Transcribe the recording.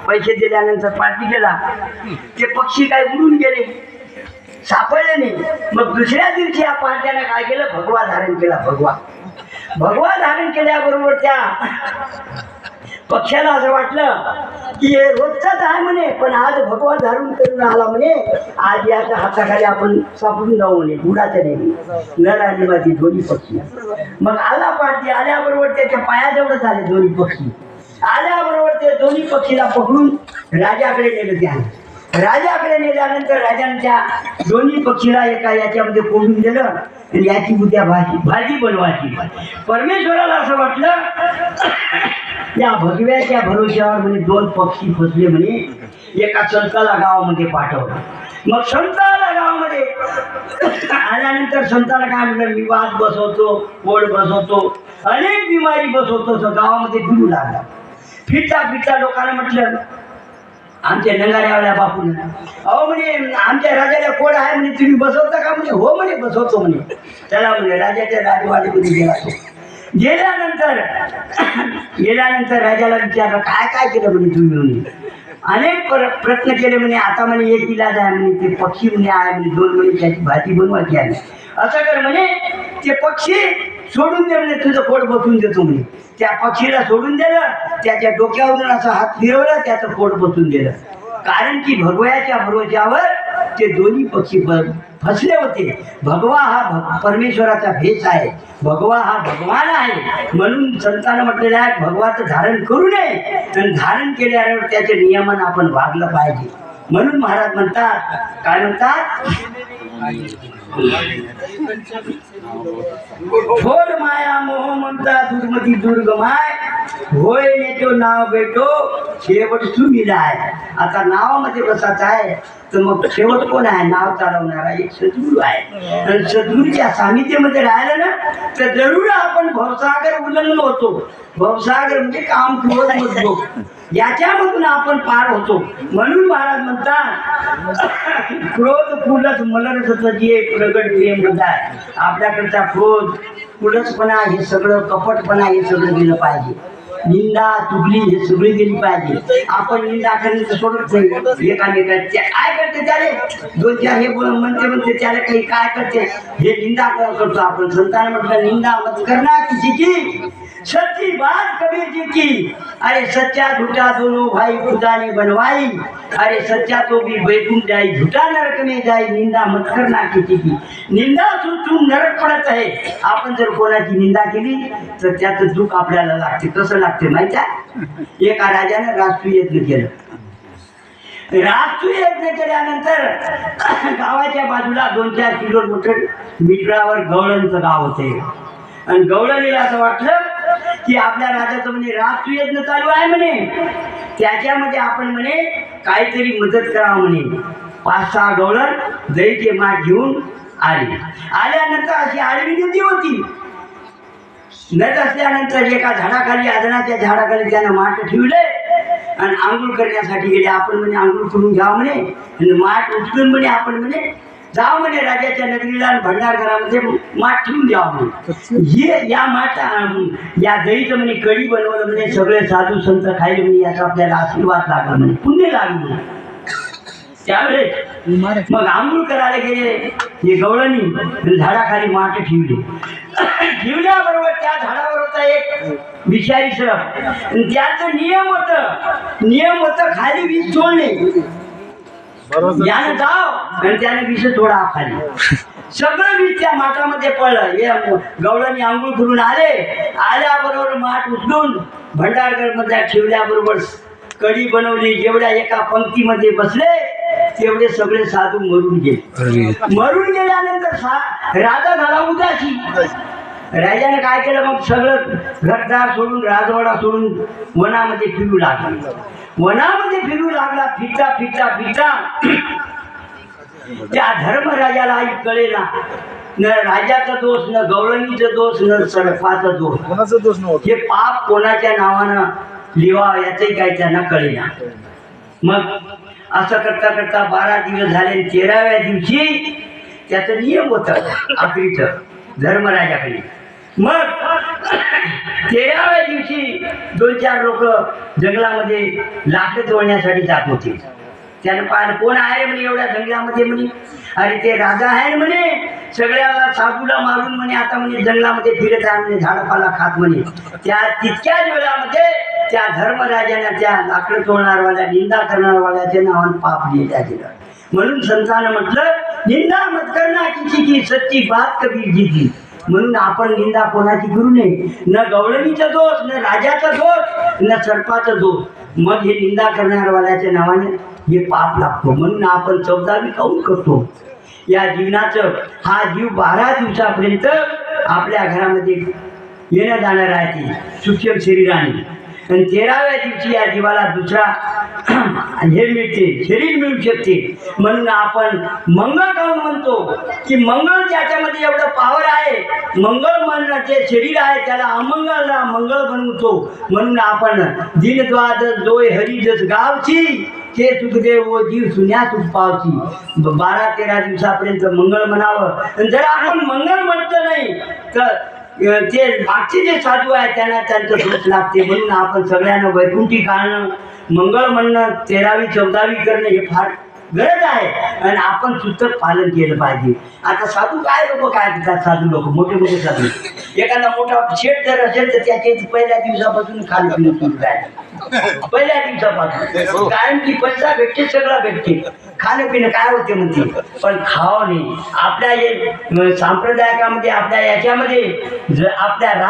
पैसे दिल्यानंतर पार्टी केला, ते पक्षी काय उडून गेले, सापडले नाही. मग दुसऱ्या दिवशी या पार्ट्याने काय केलं, भगवा धारण केला. भगवा धारण केल्याबरोबर त्या पक्षाला असं वाटलं की हे रोजचाच आहे म्हणे, पण आज भगवा धारण करून आला म्हणे, आज याच्या हाताखाली आपण सापडून जाऊ म्हणे, बुडाच्या नेहमी नर आणि मादी दोन्ही पक्षी. मग आला पार्टी, आल्याबरोबर त्याच्या पायाजवळ झाले दोन्ही पक्षी. आल्याबरोबर ते दोन्ही पक्षीला पकडून राजाकडे नेलं. त्याने राजाकडे नेल्यानंतर राजाने त्या दोन्ही पक्षीला एका याच्यामध्ये कोंडून दिलं आणि याची उद्या भाजी बनवायची. परमेश्वराला असं वाटलं या भगव्याच्या भरोश्यावर म्हणे दोन पक्षी फसले म्हणे, एका संताला गावामध्ये पाठवलं. मग संताला गावामध्ये आल्यानंतर संताला काय म्हणलं, मी वाद बसवतो, पोट बसवतो, अनेक बिमारी बसवतो. गावामध्ये फिरू लागला. फिरता लोकांना म्हटलं, आमच्या नंगाऱ्यावाल्या बापून, अहो म्हणे आमच्या राजाला कोड आहे म्हणे, तुम्ही बसवता का म्हणे. हो म्हणे बसवतो म्हणे. त्याला म्हणे राजाच्या राजवाडीमध्ये गेला. तो गेल्यानंतर राजाला विचारलं, काय केलं म्हणे तुम्ही म्हणे. अनेक प्रयत्न केले म्हणे. आता म्हणे एक इलाज आहे म्हणे, ते पक्षी म्हणे आहे म्हणे, दोन म्हणे त्याची भाजी बनवायची आहे. असं कर म्हणे, ते पक्षी सोडून दे म्हणे, तुझं पोट बसून देतो म्हणे. त्या पक्षीला सोडून दिलं, त्याच्या डोक्यावरून असा हात फिरवला, त्याचं पोट बसून दिलं. कारण की भगव्याच्या भरोश्यावर ते दोन्ही पक्षी फसले होते. भगवा हा परमेश्वराचा भेष आहे, भगवा हा भगवान आहे. म्हणून संतांना म्हटलेलं आहे भगवाचं धारण करू नये, पण धारण केल्यावर त्याचे नियमन आपण वागलं पाहिजे. म्हणून महाराज म्हणतात, काय म्हणतात, थोर माया मोह म्हणता दुर्मती दुर्गमाय, होय नेतो नाव बेटो शेवट सुमिलाय. आता नावामध्ये बसायचं आहे तर मग शेवट कोण आहे, नाव चालवणारा एक सद्गुरू आहे. आणि सद्गुरूच्या सानिध्यामध्ये राहिलं ना तर जरूर आपण भवसागर उल्लंघन होतो. भवसागर म्हणजे काम क्रोध मधलो, याच्यामधून आपण पार होतो. म्हणून महाराज म्हणतात, क्रोध पुलस मलरस जे प्रगट प्रेम म्हणतात. आपल्याकडचा क्रोध पुलसपणा हे सगळं, कपटपणा हे सगळं गेलं पाहिजे. निंदा चुगली हे सगळी गेली पाहिजे. आपण निंदा करण्याचं सोडत नाही. एकामेकाच्या काय करते त्याने दोन चार हे म्हणते त्याला काही काय करते हे निंदा करतो आपण. संतान म्हटलं, निंदा मत करना किसी की, सच्ची बात कबीर जी की. अरे सच्चा झूठा दोनों भाई खुदा ने बनवाई, अरे सच्चा तो भी बैकुंठ जाई, झूठा नरक में जाई, निंदा मत करना किसी की. निंदा सुचून नरक पडत आहे. आपण जर कोणाची निंदा केली तर त्याचं दुःख आपल्याला लागते. कसं लागते माहिती आहे, एका राजाने राष्ट्रीय यज्ञ केलं. राष्ट्रीय यज्ञ केल्यानंतर गावाच्या बाजूला 2-4 किलोमीटरवर गवळणचं गाव होते. आणि गवळणीला असं वाटलं की आपल्या राजाचं म्हणे राष्ट्रीय यज्ञ चालू आहे म्हणे, त्याच्यामध्ये आपण म्हणे काहीतरी मदत करावं म्हणे. 5-6 गवळण दहीचे माठ घेऊन आल्यानंतर अशी आडवी नदी होती. नद असल्यानंतर एका झाडाखाली, आदनाच्या झाडाखाली त्यानं माठ ठेवले आणि आंघोळ करण्यासाठी गेले. आपण म्हणे आंघोळ करून घ्यावं म्हणे, आणि माठ उचलून म्हणे आपण म्हणे जाव म्हणे राजाच्या नगरीला आणि भंडारघरामध्ये माठ ठेवून द्यावं म्हणे. हे या दहीचं म्हणे कढी बनवलं म्हणे. सगळे साधू संत खायले म्हणे, याचा आपल्याला आशीर्वाद लागला म्हणे, पुण्य लागलं. त्यावेळेस मग आंघोळ करायला गेले हे गवळणी, झाडाखाली माठ ठेवले. ठेवल्याबरोबर त्या झाडावर होता एक विषारी सर्प. त्याचं नियम होतं खाली विष सोडणे. यानं जाव आणि त्याने विष सोडा खाली. सगळं विष त्या माठामध्ये पडलं. हे गवळणी आंघोळ करून आल्याबरोबर माठ उचलून भंडारगड मध्ये ठेवल्याबरोबर कढी बनवली. जेवढ्या एका पंक्तीमध्ये बसले तेवढे सगळे साधू मरून गेले. मरून गेल्यानंतर राजा झाला उदासी. राजाने काय केलं, मग सगळं घरदार सोडून, राजवाडा सोडून वनामध्ये फिरू लागला. फिरता त्या धर्मराजाला कळेना, न राजाचा दोष, न गवळणीचा दोष, न सर्पाचा दोष. हे पाप कोणाच्या नावानं लिवा याचंही काही त्यांना कळेना. मग असं करता 12 दिवस झाले. 13व्या दिवशी त्याचं नियम होतं आखरीचं धर्मराजाकडे मग 13व्या दिवशी 2-4 लोक जंगलामध्ये लाकड तोडण्यासाठी जात होते. त्यानं पाहिलं कोण आहे म्हणे एवढ्या जंगलामध्ये म्हणे. अरे ते राजा आहे म्हणे, सगळ्याला साबूला मारून म्हणे आता म्हणजे जंगलामध्ये फिरत आहे म्हणे, झाडपाला खात म्हणे. त्या तितक्याच वेळामध्ये त्या धर्मराजाने त्या लाकड तोडणारवाल्या निंदा करणारवाल्याच्या नावानं पाप लिहिल्या गेलं. म्हणून संतानं म्हटलं निंदा मत करना किसी की सच्ची बात कबीर जी की. म्हणून आपण निंदा कोणाची करू नये, न गवळणीचा दोष, न राजाचा दोष, न सर्पाचा दोष. मग हे निंदा करणारवाल्याच्या नावाने हे पाप लागतो. म्हणून आपण 14वी काऊन करतो. या जीवनाचं हा जीव 12 दिवसापर्यंत आपल्या घरामध्ये येणं जाणार आहे ती सूक्ष्म शरीराने. आणि 13व्या दिवशी या जीवाला दुसरा हे मिळते, शरीर मिळू शकते. म्हणून आपण मंगळ काऊन म्हणतो की मंगळ ज्याच्यामध्ये एवढं पावर आहे, मंगळ म्हणणं जे शरीर आहे त्याला अमंगळला मंगळ बनवतो. म्हणून आपण दिनद्वादश दोय हरी जस गावची ते सुखदेव व जीव सुन्या सुख पावची. 12-13 दिवसापर्यंत मंगळ म्हणावं. आणि जर आपण मंगळ म्हटलं नाही तर ते मागचे जे साधू आहेत त्यांना त्यांचं दोष लागते. म्हणून आपण सगळ्यांना वैकुंठी काढणं, मंगळ म्हणणं, 13वी 14वी करणं हे फार गरज आहे. आणि आपण सुद्धा पालन केलं पाहिजे. आता साधू काय लोक काय करतात, साधू लोक मोठे मोठे साधू, एखादा मोठा शेठ जर असेल तर त्याचे पहिल्या दिवसापासून खाणं पिणं सुरू राहिलं. पहिल्या दिवसापासून कारण की पैसा भेटते, सगळं भेटते, खाणं पिणं काय होते म्हणते, पण खावं नाही. आपल्या हे सांप्रदायिकामध्ये आपल्या याच्यामध्ये आपल्या राम